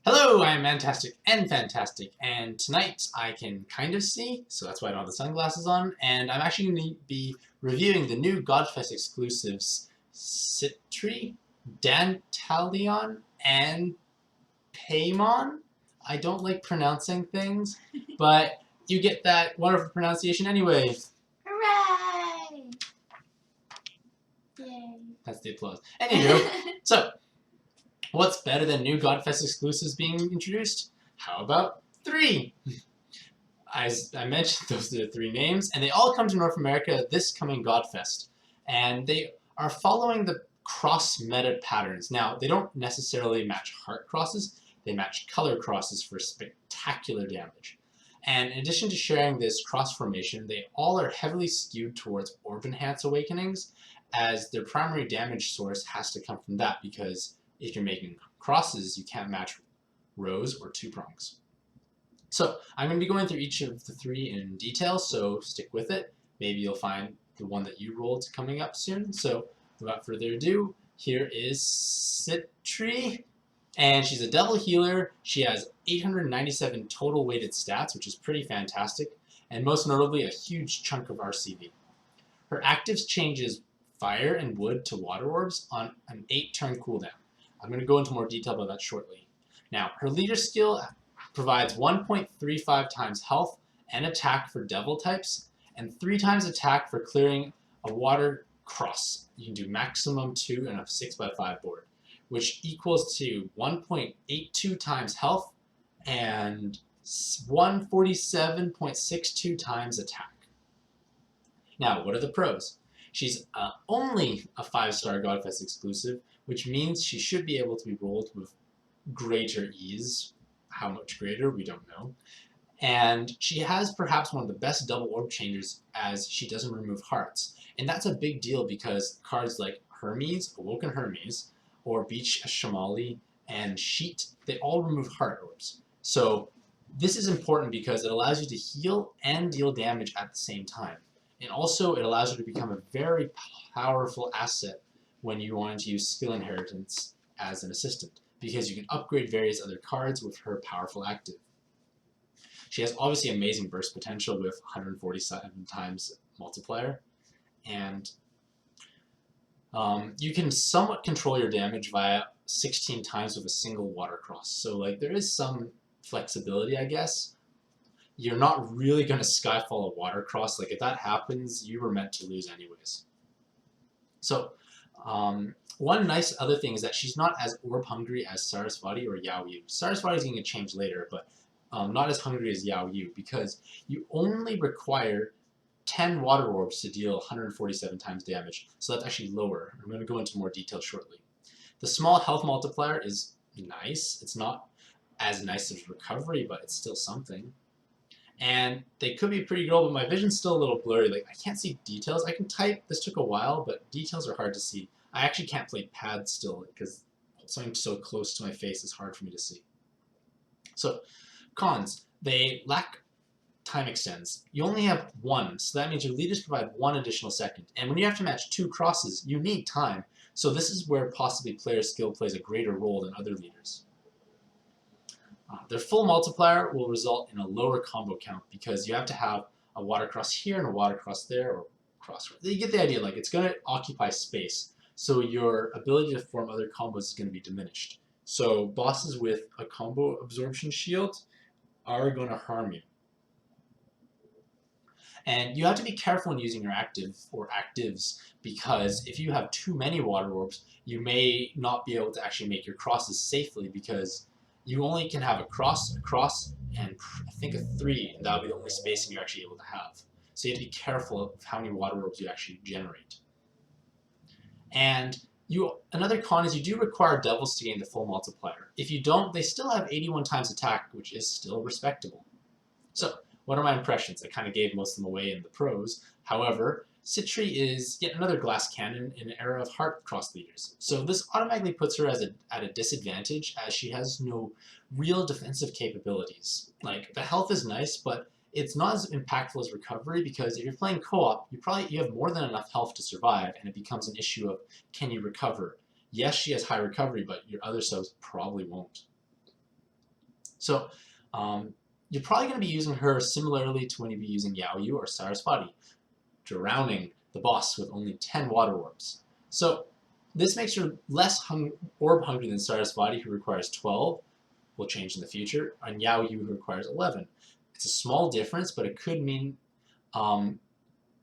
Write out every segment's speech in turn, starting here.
Hello, I'm Mantastic and Fantastic, and tonight I can kind of see, so that's why I don't have the sunglasses on, and I'm actually going to be reviewing the new Godfest exclusives Sitri, Dantalion, and Paimon. I don't like pronouncing things, but you get that wonderful pronunciation anyway. Hooray! Yay. That's the applause. Anywho, so what's better than new Godfest exclusives being introduced? How about 3? As I mentioned, those are the 3 names, and they all come to North America this coming Godfest. And they are following the cross-meta patterns. Now, they don't necessarily match heart crosses, they match color crosses for spectacular damage. And in addition to sharing this cross formation, they all are heavily skewed towards Orb Enhance Awakenings, as their primary damage source has to come from that, because if you're making crosses, you can't match rows or 2-prongs. So I'm going to be going through each of the 3 in detail, so stick with it. Maybe you'll find the one that you rolled coming up soon. So without further ado, here is Citri, and she's a devil healer. She has 897 total weighted stats, which is pretty fantastic, and most notably a huge chunk of RCV. Her actives changes fire and wood to water orbs on an 8-turn cooldown. I'm going to go into more detail about that shortly. Now, her leader skill provides 1.35 times health and attack for devil types, and 3 times attack for clearing a water cross. You can do maximum 2 in a 6x5 board, which equals to 1.82 times health and 147.62 times attack. Now, what are the pros? She's only a 5-star Godfest exclusive, which means she should be able to be rolled with greater ease. How much greater, we don't know. And she has perhaps one of the best double orb changers, as she doesn't remove hearts. And that's a big deal because cards like Hermes, Awoken Hermes, or Beach Shamali, and Sheet, they all remove heart orbs. So this is important because it allows you to heal and deal damage at the same time. And also, it allows you to become a very powerful asset when you want to use skill inheritance as an assistant, because you can upgrade various other cards with her powerful active. She has obviously amazing burst potential with 147 times multiplier, and you can somewhat control your damage via 16 times with a single water cross. So like there is some flexibility, I guess. You're not really going to Skyfall a water cross. Like if that happens, you were meant to lose anyways. So one nice other thing is that she's not as orb hungry as Sarasvati or Yao Yu. Sarasvati is going to change later, but not as hungry as Yao Yu, because you only require 10 water orbs to deal 147 times damage. So that's actually lower. I'm going to go into more detail shortly. The small health multiplier is nice. It's not as nice as recovery, but it's still something. And they could be pretty good, but my vision's still a little blurry. Like, I can't see details. I can type. This took a while, but details are hard to see. I actually can't play pad still because something so close to my face is hard for me to see. So, cons. They lack time extends. You only have 1, so that means your leaders provide 1 additional second. And when you have to match 2 crosses, you need time. So this is where possibly player skill plays a greater role than other leaders. Their full multiplier will result in a lower combo count because you have to have a water cross here and a water cross there, or cross. You get the idea. Like it's going to occupy space, so your ability to form other combos is going to be diminished. So bosses with a combo absorption shield are going to harm you. And you have to be careful when using your active or actives, because if you have too many water orbs, you may not be able to actually make your crosses safely, because you only can have a cross, and I think a 3, and that'll be the only spacing you're actually able to have. So you have to be careful of how many water orbs you actually generate. And another con is you do require devils to gain the full multiplier. If you don't, they still have 81 times attack, which is still respectable. So, what are my impressions? I kind of gave most of them away in the pros. However, Citri is yet another glass cannon in an era of heart cross leaders. So this automatically puts her at a disadvantage, as she has no real defensive capabilities. Like, the health is nice, but it's not as impactful as recovery, because if you're playing co-op, you have more than enough health to survive, and it becomes an issue of, can you recover? Yes, she has high recovery, but your other subs probably won't. So you're probably going to be using her similarly to when you'd be using Yaoyu or Sarasvati, drowning the boss with only 10 water orbs. So this makes her less orb hungry than Sarasvati, who requires 12, will change in the future, and Yaoyu, who requires 11. It's a small difference, but it could mean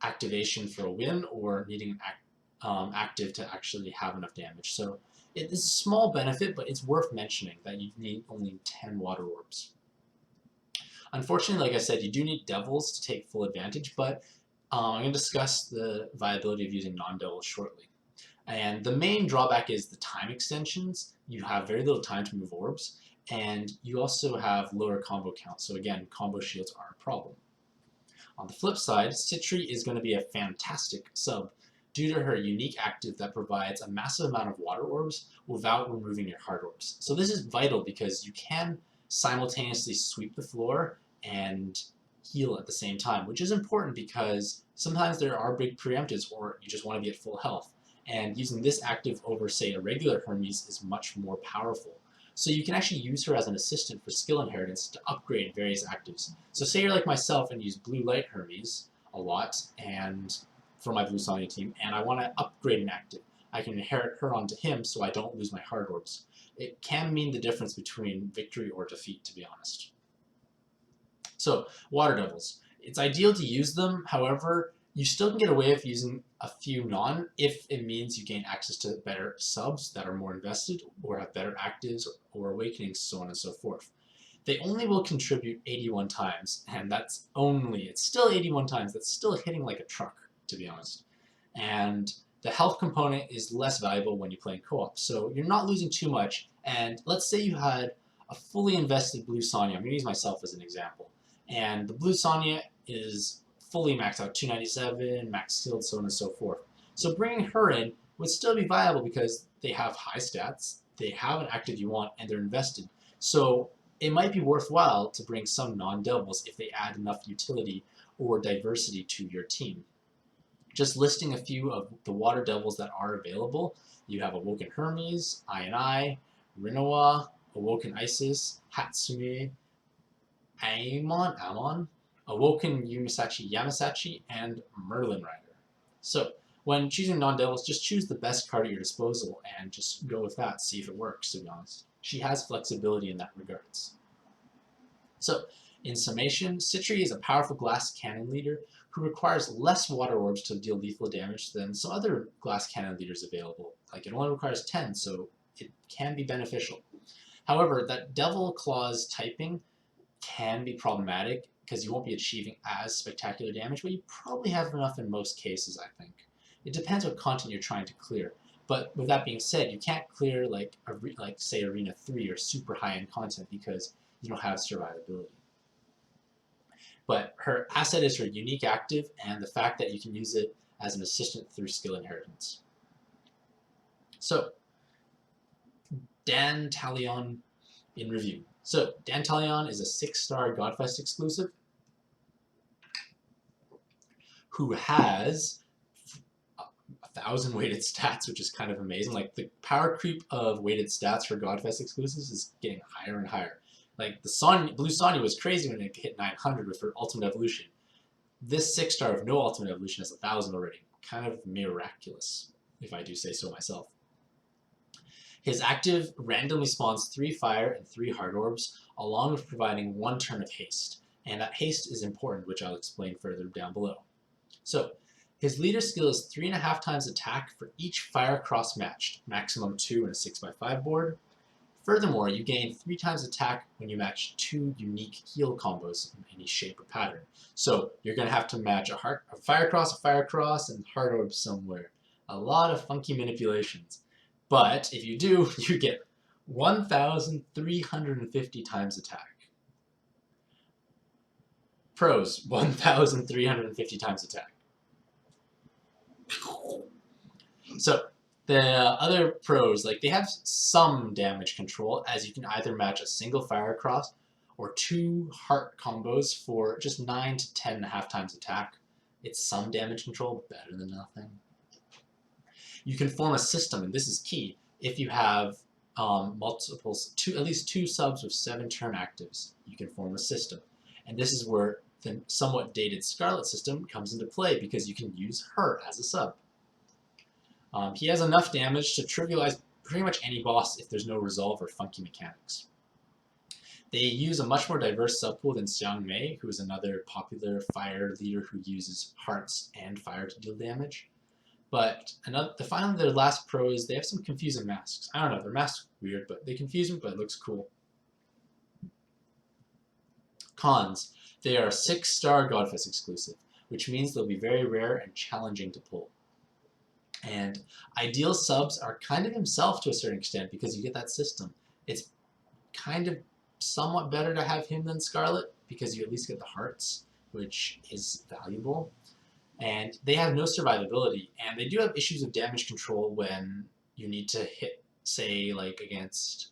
activation for a win or needing active to actually have enough damage. So it is a small benefit, but it's worth mentioning that you need only 10 water orbs. Unfortunately, like I said, you do need devils to take full advantage, but I'm going to discuss the viability of using non-devils shortly. And the main drawback is the time extensions. You have very little time to move orbs, and you also have lower combo count. So again, combo shields are a problem. On the flip side, Citri is going to be a fantastic sub due to her unique active that provides a massive amount of water orbs without removing your hard orbs. So this is vital because you can simultaneously sweep the floor and heal at the same time, which is important because sometimes there are big preemptives or you just want to be at full health. And using this active over, say, a regular Hermes is much more powerful. So you can actually use her as an assistant for skill inheritance to upgrade various actives. So say you're like myself and use Blue Light Hermes a lot and for my Blue Sonya team, and I want to upgrade an active. I can inherit her onto him so I don't lose my hard orbs. It can mean the difference between victory or defeat, to be honest. So, Water Devils. It's ideal to use them, however, you still can get away with using a few non if it means you gain access to better subs that are more invested or have better actives or awakenings, so on and so forth. They only will contribute 81 times, and it's still 81 times, that's still hitting like a truck, to be honest. And the health component is less valuable when you play in co-op, so you're not losing too much, and let's say you had a fully invested Blue Sonya, I'm going to use myself as an example, and the Blue Sonya is fully maxed out, 297, max skilled, so on and so forth. So bringing her in would still be viable because they have high stats, they have an active you want, and they're invested. So it might be worthwhile to bring some non-devils if they add enough utility or diversity to your team. Just listing a few of the water devils that are available, you have Awoken Hermes, I, Rinoa, Awoken Isis, Hatsune, Amon, Awoken Yamasachi, and Merlin Rider. So, when choosing non-devils, just choose the best card at your disposal and just go with that, see if it works, to be honest. She has flexibility in that regards. So, in summation, Citri is a powerful glass cannon leader who requires less water orbs to deal lethal damage than some other glass cannon leaders available. Like, it only requires 10, so it can be beneficial. However, that Devil Claws typing can be problematic because you won't be achieving as spectacular damage, but you probably have enough in most cases, I think. It depends what content you're trying to clear. But with that being said, you can't clear like say Arena 3 or super high-end content because you don't have survivability. But her asset is her unique active and the fact that you can use it as an assistant through skill inheritance. So, Dantalion in review. So, Dantalion is a 6-star Godfest exclusive who has 1,000 weighted stats, which is kind of amazing. Like, the power creep of weighted stats for Godfest exclusives is getting higher and higher. Like, the Blue Sonya was crazy when it hit 900 with her Ultimate Evolution. This 6-star of no Ultimate Evolution has 1,000 already. Kind of miraculous, if I do say so myself. His active randomly spawns 3 fire and 3 hard orbs, along with providing 1 turn of haste. And that haste is important, which I'll explain further down below. So, his leader skill is 3.5 times attack for each fire cross matched, maximum 2 in a 6x5 board. Furthermore, you gain 3 times attack when you match 2 unique heal combos in any shape or pattern. So, you're going to have to match a fire cross, and hard orb somewhere. A lot of funky manipulations. But if you do, you get 1,350 times attack. Pros, 1,350 times attack. So, the other pros, like, they have some damage control, as you can either match a single fire cross or 2 heart combos for just 9 to 10.5 times attack. It's some damage control, but better than nothing. You can form a system, and this is key. If you have at least two subs with 7 turn actives, you can form a system. And this is where the somewhat dated Scarlet system comes into play because you can use her as a sub. He has enough damage to trivialize pretty much any boss if there's no resolve or funky mechanics. They use a much more diverse subpool than Xiang Mei, who is another popular fire leader who uses hearts and fire to deal damage. But finally, their last pro is they have some confusing masks. I don't know, their masks are weird, but they confuse me, but it looks cool. Cons. They are a 6-star Godfist exclusive, which means they'll be very rare and challenging to pull. And ideal subs are kind of himself to a certain extent because you get that system. It's kind of somewhat better to have him than Scarlet because you at least get the hearts, which is valuable. And they have no survivability, and they do have issues of damage control when you need to hit, say, like against,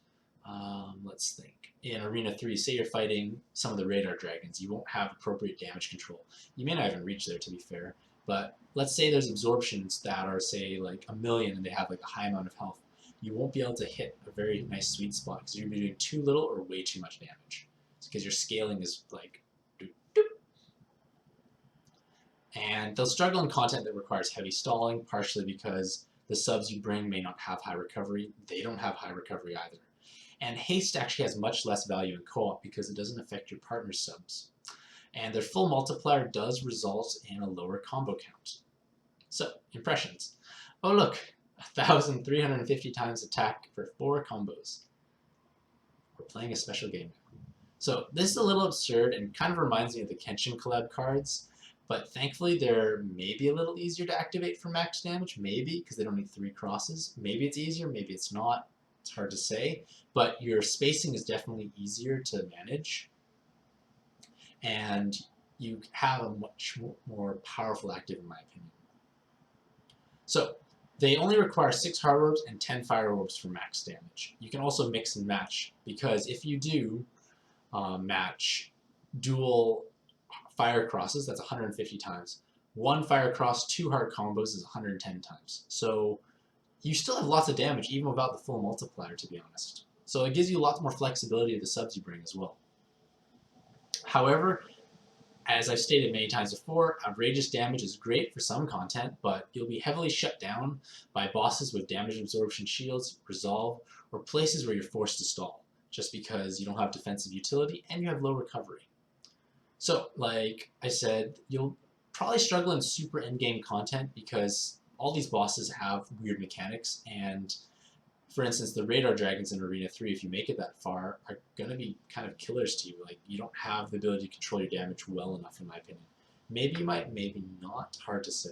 let's think, in Arena 3, say you're fighting some of the radar dragons, you won't have appropriate damage control. You may not even reach there, to be fair, but let's say there's absorptions that are, say, like 1,000,000 and they have like a high amount of health. You won't be able to hit a very nice sweet spot because you're going to be doing too little or way too much damage. It's because your scaling is like doop, doop. And they'll struggle in content that requires heavy stalling, partially because the subs you bring may not have high recovery. They don't have high recovery either. And haste actually has much less value in co-op because it doesn't affect your partner's subs. And their full multiplier does result in a lower combo count. So, impressions. Oh look, 1,350 times attack for 4 combos. We're playing a special game. So this is a little absurd and kind of reminds me of the Kenshin collab cards, but thankfully they're maybe a little easier to activate for max damage, maybe, because they don't need 3 crosses. Maybe it's easier, maybe it's not. It's hard to say, but your spacing is definitely easier to manage, and you have a much more powerful active in my opinion. So, they only require 6 hard orbs and 10 fire orbs for max damage. You can also mix and match, because if you do match dual fire crosses, that's 150 times. 1 fire cross, 2 hard combos is 110 times. So you still have lots of damage, even without the full multiplier, to be honest. So it gives you lots more flexibility of the subs you bring as well. However, as I've stated many times before, outrageous damage is great for some content, but you'll be heavily shut down by bosses with damage absorption shields, resolve, or places where you're forced to stall, just because you don't have defensive utility and you have low recovery. So, like I said, you'll probably struggle in super endgame content because all these bosses have weird mechanics, and for instance, the radar dragons in Arena 3, if you make it that far, are going to be kind of killers to you. Like, you don't have the ability to control your damage well enough, in my opinion. Maybe you might, maybe not. Hard to say.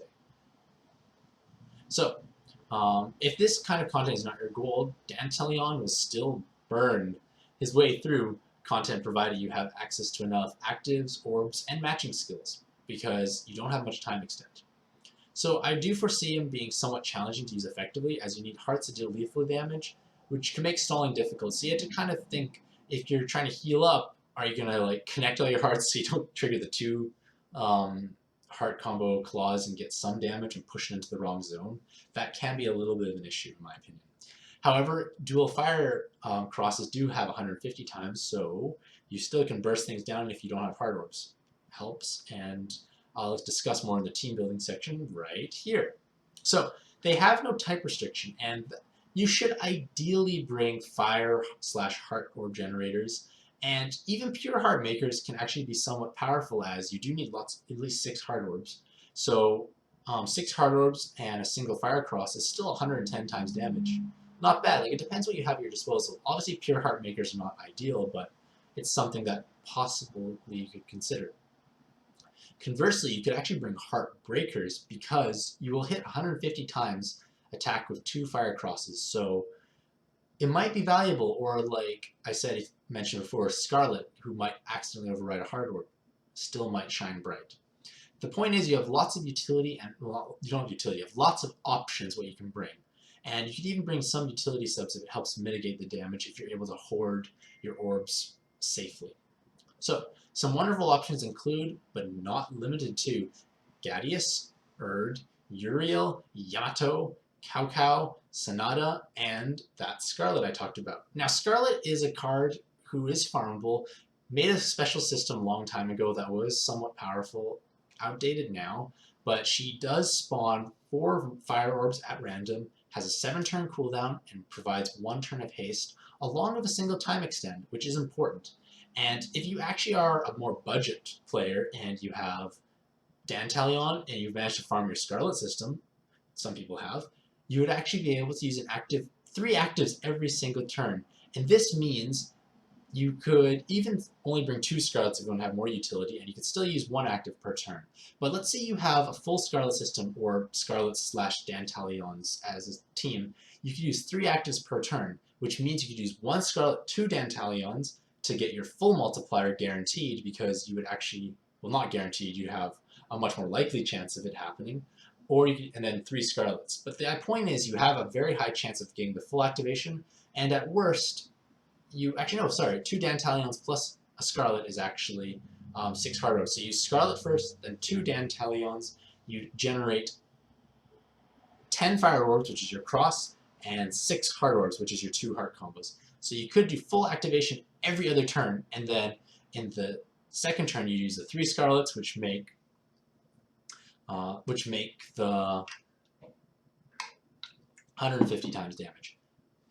So, if this kind of content is not your goal, Dantalion will still burn his way through content provided you have access to enough actives, orbs, and matching skills, because you don't have much time extent. So I do foresee him being somewhat challenging to use effectively, as you need hearts to deal lethal damage, which can make stalling difficult. So you have to kind of think, if you're trying to heal up, are you going to like connect all your hearts so you don't trigger the 2 heart combo claws and get some damage and push it into the wrong zone? That can be a little bit of an issue, in my opinion. However, dual fire crosses do have 150 times, so you still can burst things down if you don't have hard orbs. Helps, and I'll discuss more in the team building section right here. So they have no type restriction, and you should ideally bring fire/heart orb generators, and even pure heart makers can actually be somewhat powerful, as you do need at least 6 heart orbs. So 6 heart orbs and a single fire cross is still 110 times damage. Not bad. Like, it depends what you have at your disposal. Obviously, pure heart makers are not ideal, but it's something that possibly you could consider. Conversely, you could actually bring heart breakers, because you will hit 150 times attack with 2 fire crosses. So it might be valuable, or like I mentioned before, Scarlet, who might accidentally override a heart orb, still might shine bright. The point is, you have lots of utility, and well, you don't have utility, you have lots of options what you can bring. And you could even bring some utility subs if it helps mitigate the damage, if you're able to hoard your orbs safely. So, some wonderful options include, but not limited to, Gadius, Erd, Uriel, Yamato, Cao Cao, Sonata, and that Scarlet I talked about. Now, Scarlet is a card who is farmable, made a special system a long time ago that was somewhat powerful, outdated now, but she does spawn 4 fire orbs at random, has a 7-turn cooldown, and provides 1 turn of haste, along with a single time extend, which is important. And if you actually are a more budget player and you have Dantalion and you've managed to farm your Scarlet system, some people have, you would actually be able to use 3 actives every single turn. And this means you could even only bring 2 Scarlets if you want to have more utility, and you could still use 1 active per turn. But let's say you have a full Scarlet system, or Scarlet/Dantalions as a team. You could use 3 actives per turn, which means you could use 1 Scarlet, 2 Dantalions to get your full multiplier guaranteed, because you would actually, well, not guaranteed, you have a much more likely chance of it happening, or and then 3 Scarlets. But the point is, you have a very high chance of getting the full activation, and at worst, two Dantalions plus a Scarlet is actually 6 hard orbs. So you use Scarlet first, then 2 Dantalions. You generate 10 fire orbs, which is your cross, and 6 hard orbs, which is your 2 heart combos. So you could do full activation every other turn, and then in the second turn you use the 3 Scarlets, which make the 150 times damage.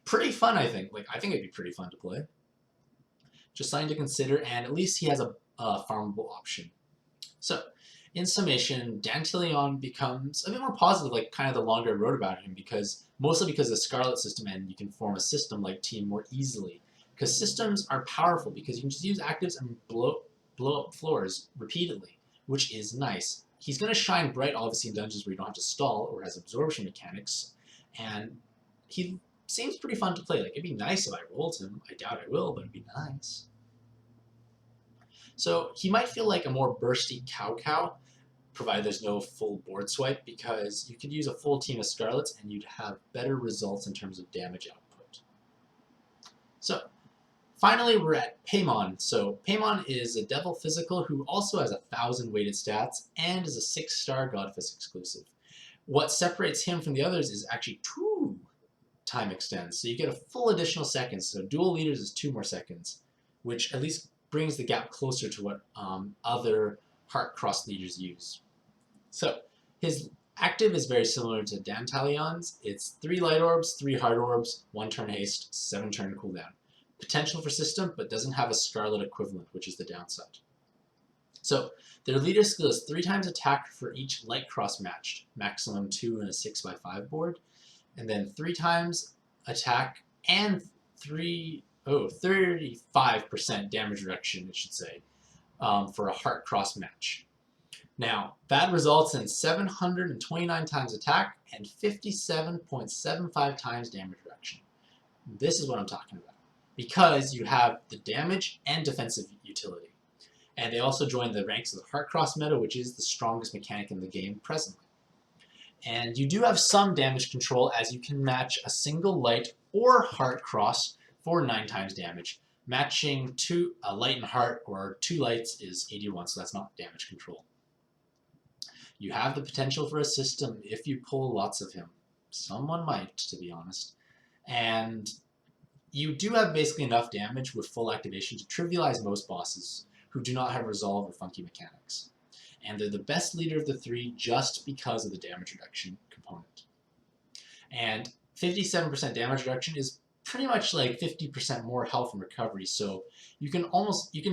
Pretty fun, I think. I think it'd be pretty fun to play. Just something to consider, and at least he has a farmable option. So, in summation, Dantalion becomes a bit more positive, kind of the longer I wrote about him, mostly because of the Scarlet system, and you can form a system-like team more easily. Because systems are powerful, because you can just use actives and blow up floors repeatedly, which is nice. He's going to shine bright, obviously, in dungeons where you don't have to stall or has absorption mechanics, and he seems pretty fun to play. It'd be nice if I rolled him. I doubt I will, but it'd be nice. So he might feel like a more bursty cow, provided there's no full board swipe, because you could use a full team of Scarlets and you'd have better results in terms of damage output. So finally, we're at Paimon. So Paimon is a Devil Physical who also has 1,000 weighted stats and is a 6-star Godfist exclusive. What separates him from the others is actually 2 time extends. So you get a full additional seconds. So dual leaders is 2 more seconds, which at least brings the gap closer to what other heart cross leaders use. So his active is very similar to Dantalion's. It's 3 light orbs, 3 hard orbs, 1 turn haste, 7 turn cooldown. Potential for system, but doesn't have a Scarlet equivalent, which is the downside. So their leader skill is 3 times attack for each light cross matched, maximum 2 in a 6x5 board, and then 3 times attack and 35% damage reduction, it should say, for a heart cross match. Now, that results in 729 times attack and 57.75 times damage reduction. This is what I'm talking about, because you have the damage and defensive utility. And they also join the ranks of the heart cross meta, which is the strongest mechanic in the game presently. And you do have some damage control, as you can match a single light or heart cross for 9 times damage. Matching a light and heart or 2 lights is 81, so that's not damage control. You have the potential for a system if you pull lots of him. Someone might, to be honest. And you do have basically enough damage with full activation to trivialize most bosses who do not have resolve or funky mechanics. And they're the best leader of the 3 just because of the damage reduction component. And 57% damage reduction is pretty much 50% more health and recovery, so you can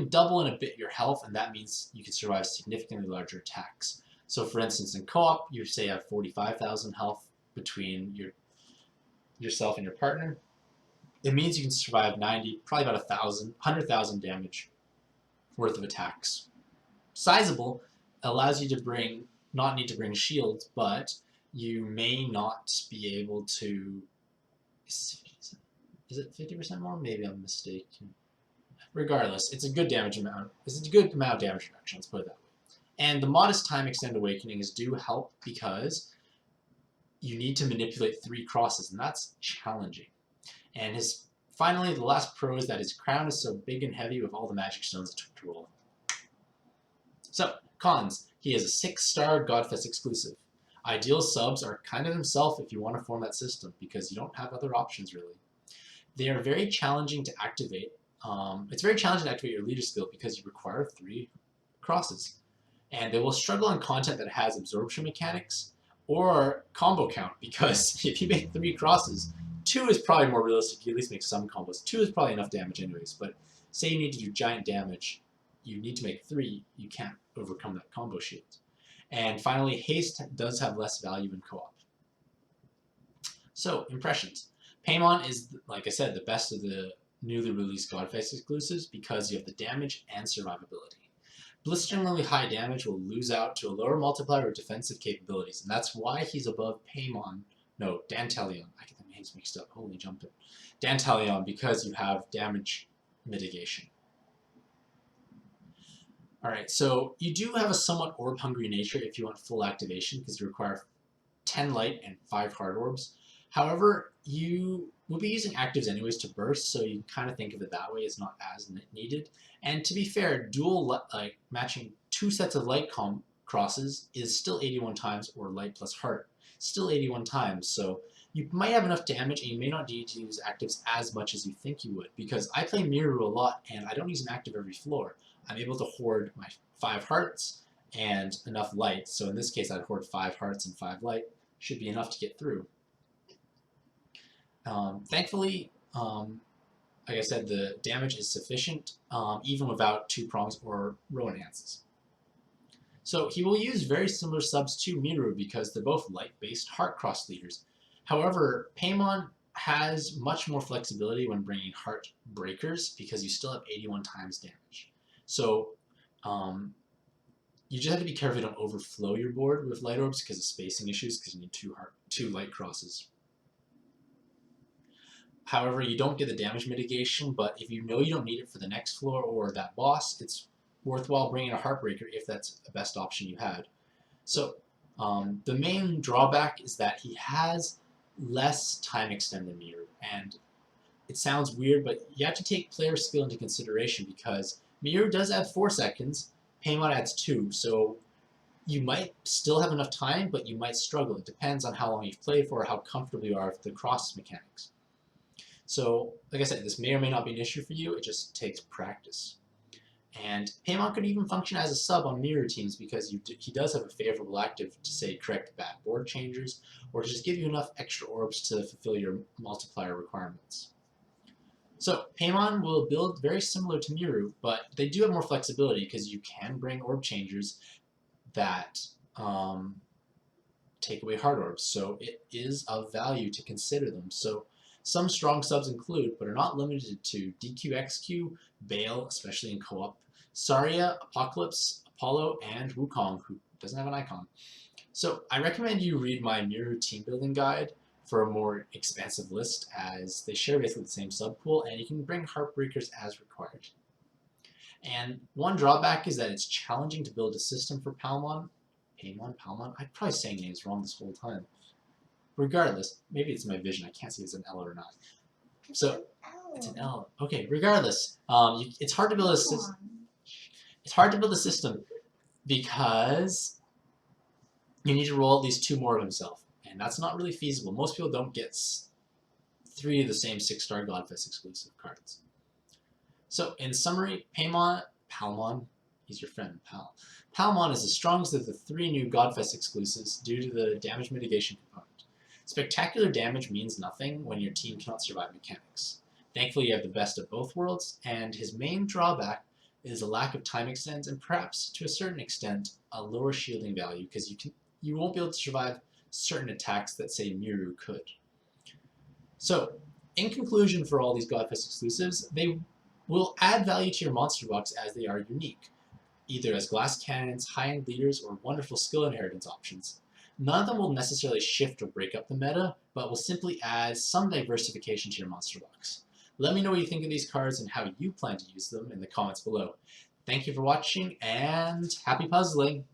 double and a bit your health, and that means you can survive significantly larger attacks. So for instance, in co-op, you say have 45,000 health between yourself and your partner. It means you can survive 90, probably about 100,000 damage worth of attacks. Sizable, allows you to not need to bring shields, but you may not be able to. Is it 50% more? Maybe I'm mistaken. Regardless, it's a good damage amount. It's a good amount of damage reduction, let's put it that way. And the modest time extend awakenings do help, because you need to manipulate 3 crosses, and that's challenging. And finally, the last pro is that his crown is so big and heavy with all the magic stones it took to roll. So, cons. He is a 6-star Godfist exclusive. Ideal subs are kind of themselves if you want to form that system because you don't have other options really. They are very challenging to activate. It's very challenging to activate your leader skill because you require 3 crosses. And they will struggle in content that has absorption mechanics or combo count because if you make 3 crosses, 2 is probably more realistic. You at least make some combos. 2 is probably enough damage anyways, but say you need to do giant damage, you need to make 3, you can't overcome that combo shield. And finally, haste does have less value in co-op. So, impressions. Paimon is, like I said, the best of the newly released Godfest exclusives because you have the damage and survivability. Blisteringly high damage will lose out to a lower multiplier of defensive capabilities, and that's why he's above Dantalion. I get the names mixed up, holy jumping. Dantalion, because you have damage mitigation. Alright, so you do have a somewhat orb-hungry nature if you want full activation, because you require 10 light and 5 hard orbs. However, you will be using actives anyways to burst, so you can kind of think of it that way. It's not as needed. And to be fair, matching 2 sets of light crosses is still 81 times, or light plus heart, still 81 times. So you might have enough damage, and you may not need to use actives as much as you think you would, because I play Miru a lot, and I don't use an active every floor. I'm able to hoard my 5 hearts and enough light. So in this case, I'd hoard 5 hearts and 5 light. Should be enough to get through. Thankfully, like I said, the damage is sufficient, even without 2 prongs or row enhances. So he will use very similar subs to Miru because they're both light-based heart cross leaders. However, Paimon has much more flexibility when bringing heart breakers because you still have 81 times damage. So you just have to be careful you don't overflow your board with light orbs because of spacing issues because you need 2 light crosses. However, you don't get the damage mitigation, but if you know you don't need it for the next floor or that boss, it's worthwhile bringing a Heartbreaker if that's the best option you had. So the main drawback is that he has less time extend than Miru, and it sounds weird, but you have to take player skill into consideration because Miru does add 4 seconds, Paimon adds 2, so you might still have enough time, but you might struggle. It depends on how long you've played for or how comfortable you are with the cross mechanics. So, like I said, this may or may not be an issue for you, it just takes practice. And Paimon could even function as a sub on Miru teams because he does have a favorable active to, say, correct bad board changers, or to just give you enough extra orbs to fulfill your multiplier requirements. So, Paimon will build very similar to Miru, but they do have more flexibility because you can bring orb changers that take away hard orbs, so it is of value to consider them. So, some strong subs include, but are not limited to, DQXQ, Bale, especially in co-op, Saria, Apocalypse, Apollo, and Wukong, who doesn't have an icon. So I recommend you read my Miru team building guide for a more expansive list, as they share basically the same sub pool, and you can bring Heartbreakers as required. And one drawback is that it's challenging to build a system for Paimon. Paimon? I'm probably saying names wrong this whole time. Regardless, maybe it's my vision. I can't see if it's an L or not. So it's an L. Okay. Regardless, it's hard to build a system. It's hard to build a system because you need to roll at least 2 more of himself, and that's not really feasible. Most people don't get 3 of the same 6-star Godfest exclusive cards. So in summary, Paimon, he's your friend, pal. Paimon is the strongest of the 3 new Godfest exclusives due to the damage mitigation component. Spectacular damage means nothing when your team cannot survive mechanics. Thankfully, you have the best of both worlds, and his main drawback is a lack of time extends and perhaps, to a certain extent, a lower shielding value because you won't be able to survive certain attacks that, say, Miru could. So, in conclusion for all these Godfest exclusives, they will add value to your monster box as they are unique, either as glass cannons, high-end leaders, or wonderful skill inheritance options. None of them will necessarily shift or break up the meta, but will simply add some diversification to your monster box. Let me know what you think of these cards and how you plan to use them in the comments below. Thank you for watching, and happy puzzling!